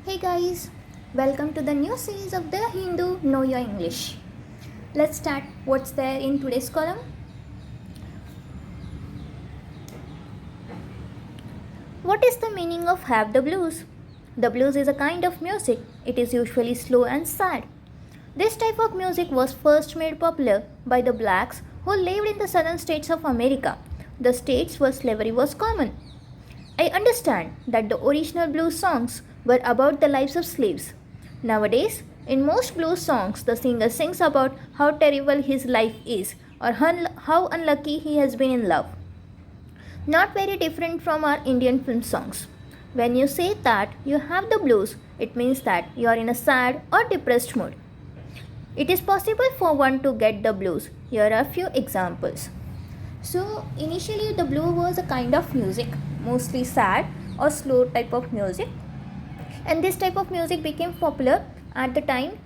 Hey guys, welcome to the new series of The Hindu Know Your English. Let's start what's there in today's column. What is the meaning of Have the Blues? The blues is a kind of music. It is usually slow and sad. This type of music was first made popular by the blacks who lived in the southern states of America, the states where slavery was common. I understand that the original blues songs were about the lives of slaves. Nowadays, in most blues songs, the singer sings about how terrible his life is or how unlucky he has been in love. Not very different from our Indian film songs. When you say that you have the blues, it means that you are in a sad or depressed mood. It is possible for one to get the blues. Here are a few examples. So, initially, the blues was a kind of music, mostly sad or slow type of music, and this type of music became popular at the time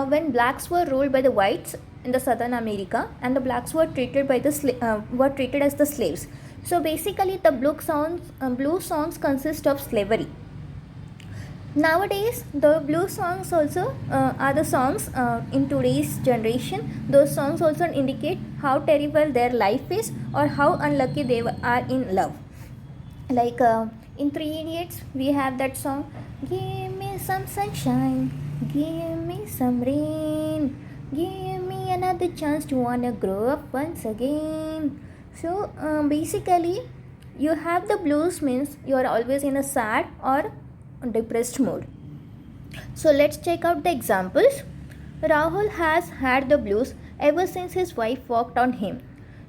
when blacks were ruled by the whites in the southern America, and the blacks were treated as the slaves. So basically, the blues songs consist of slavery. Nowadays, the blues songs also are the songs in today's generation. Those songs also indicate how terrible their life is or how unlucky they are in love. Like in Three Idiots, we have that song, "Give me some sunshine, give me some rain, give me another chance to wanna grow up once again." So basically, you have the blues means you are always in a sad or depressed mood. So let's check out the examples. Rahul has had the blues ever since his wife walked on him.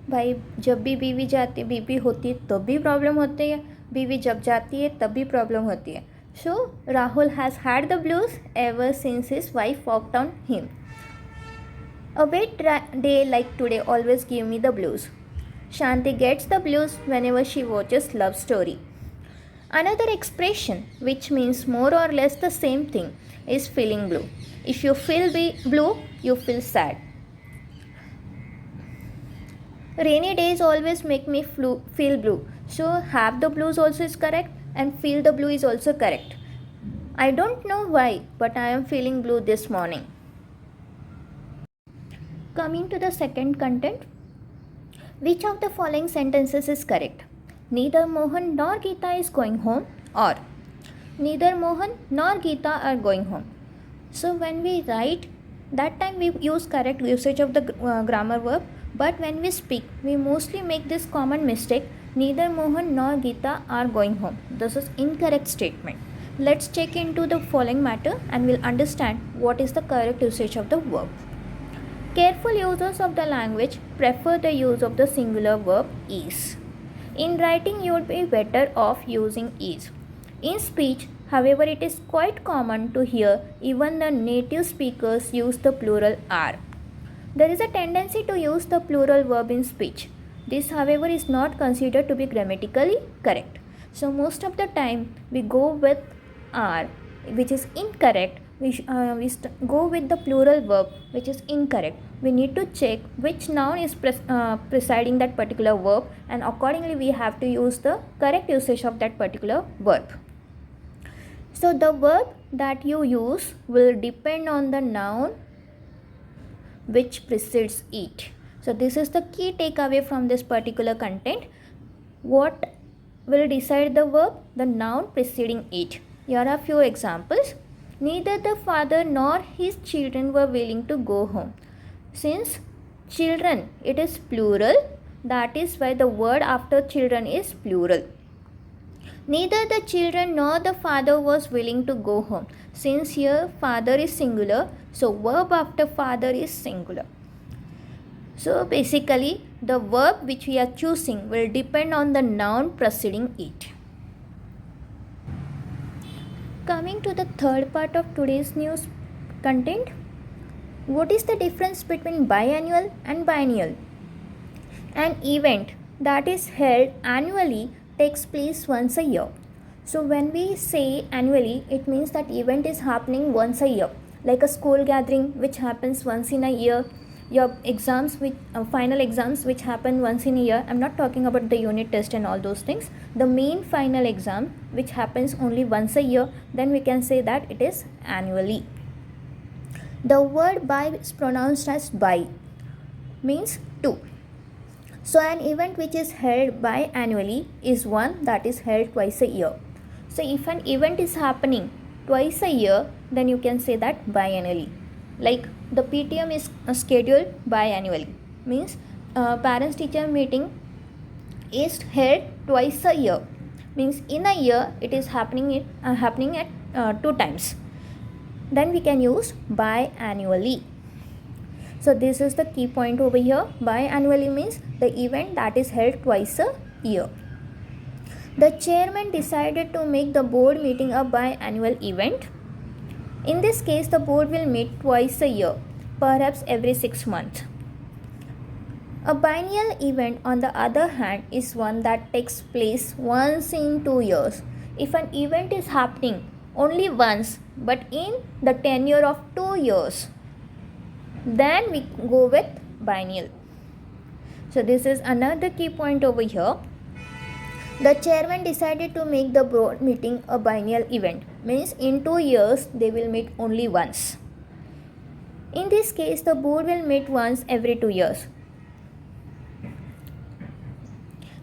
भाई जब भी बीवी होती है तब भी problem होती है, बीवी जब जाती है तब भी प्रॉब्लम होती है. So Rahul has had the blues ever since his wife walked on him. A wet day like today always give me the blues. Shanti gets the blues whenever she watches Love Story. Another expression, which means more or less the same thing, is feeling blue. If you feel blue, you feel sad. Rainy days always make me feel blue. So have the blues also is correct and feel the blue is also correct. I don't know why, but I am feeling blue this morning. Coming to the second content, which of the following sentences is correct? Neither Mohan nor Geeta is going home, or neither Mohan nor Geeta are going home. So when we write, that time we use correct usage of the grammar verb, but when we speak, we mostly make this common mistake, neither Mohan nor Geeta are going home. This is incorrect statement. Let's check into the following matter and we'll understand what is the correct usage of the verb. Careful users of the language prefer the use of the singular verb is. In writing, you would be better off using is. In speech, however, it is quite common to hear even the native speakers use the plural are. There is a tendency to use the plural verb in speech. This, however, is not considered to be grammatically correct. So, most of the time, we go with are, which is incorrect. We go with the plural verb, which is incorrect. We need to check which noun is presiding that particular verb, and accordingly we have to use the correct usage of that particular verb. So the verb that you use will depend on the noun which precedes it. So this is the key takeaway from this particular content. What will decide the verb? The noun preceding it. Here are a few examples. Neither the father nor his children were willing to go home. Since children, it is plural, that is why the word after children is plural. Neither the children nor the father was willing to go home. Since here father is singular, so verb after father is singular. So basically, the verb which we are choosing will depend on the noun preceding it. Coming to the third part of today's news content, what is the difference between biannual and biennial? An event that is held annually takes place once a year. So when we say annually, it means that event is happening once a year, like a school gathering which happens once in a year, your exams which final exams which happen once in a year. I'm not talking about the unit test and all those things. The main final exam which happens only once a year, then we can say that it is annually. The word by is pronounced as by, means two. So an event which is held biannually is one that is held twice a year. So if an event is happening twice a year, then you can say that biannually. Like the PTM is scheduled biannually, means parents teacher meeting is held twice a year, means in a year it is happening at 2 times. Then we can use biannually. So this is the key point over here. Biannually means the event that is held twice a year. The chairman decided to make the board meeting a biannual event. In this case, the board will meet twice a year, perhaps every 6 months. A biennial event, on the other hand, is one that takes place once in 2 years. If an event is happening only once, but in the tenure of 2 years, then we go with biennial. So this is another key point over here. The chairman decided to make the board meeting a biennial event, means in 2 years they will meet only once. In this case, the board will meet once every 2 years.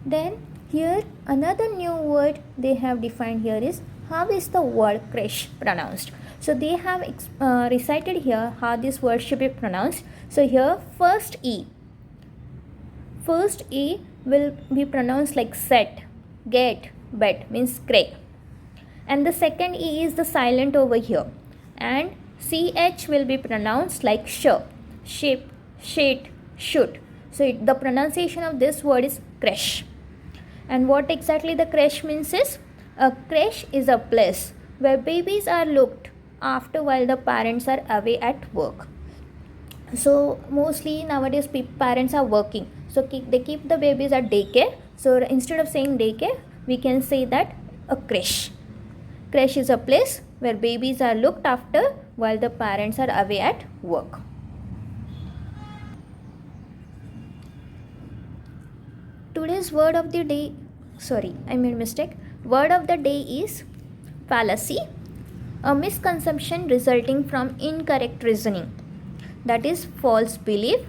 Then here another new word they have defined here is, how is the word creche pronounced? So they have recited here how this word should be pronounced. So here first E will be pronounced like set, get, bet, means cray. And the second E is the silent over here. And CH will be pronounced like sh, ship, shit, shoot. So the pronunciation of this word is creche. And what exactly the creche means is, a creche is a place where babies are looked after while the parents are away at work. So mostly nowadays parents are working, so they keep the babies at daycare. So instead of saying daycare, we can say that a creche. Creche is a place where babies are looked after while the parents are away at work. Today's word of the day, word of the day is fallacy, a misconception resulting from incorrect reasoning. That is false belief.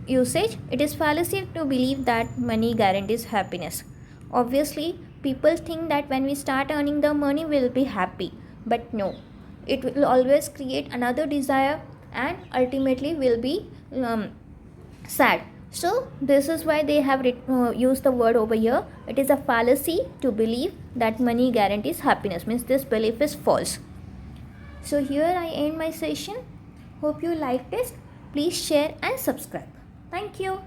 Usage, it is fallacy to believe that money guarantees happiness. Obviously, people think that when we start earning the money, we will be happy. But no, it will always create another desire and ultimately will be sad. So this is why they have used the word over here. It is a fallacy to believe that money guarantees happiness, means this belief is false. So here I end my session. Hope you liked it. Please share and subscribe. Thank you.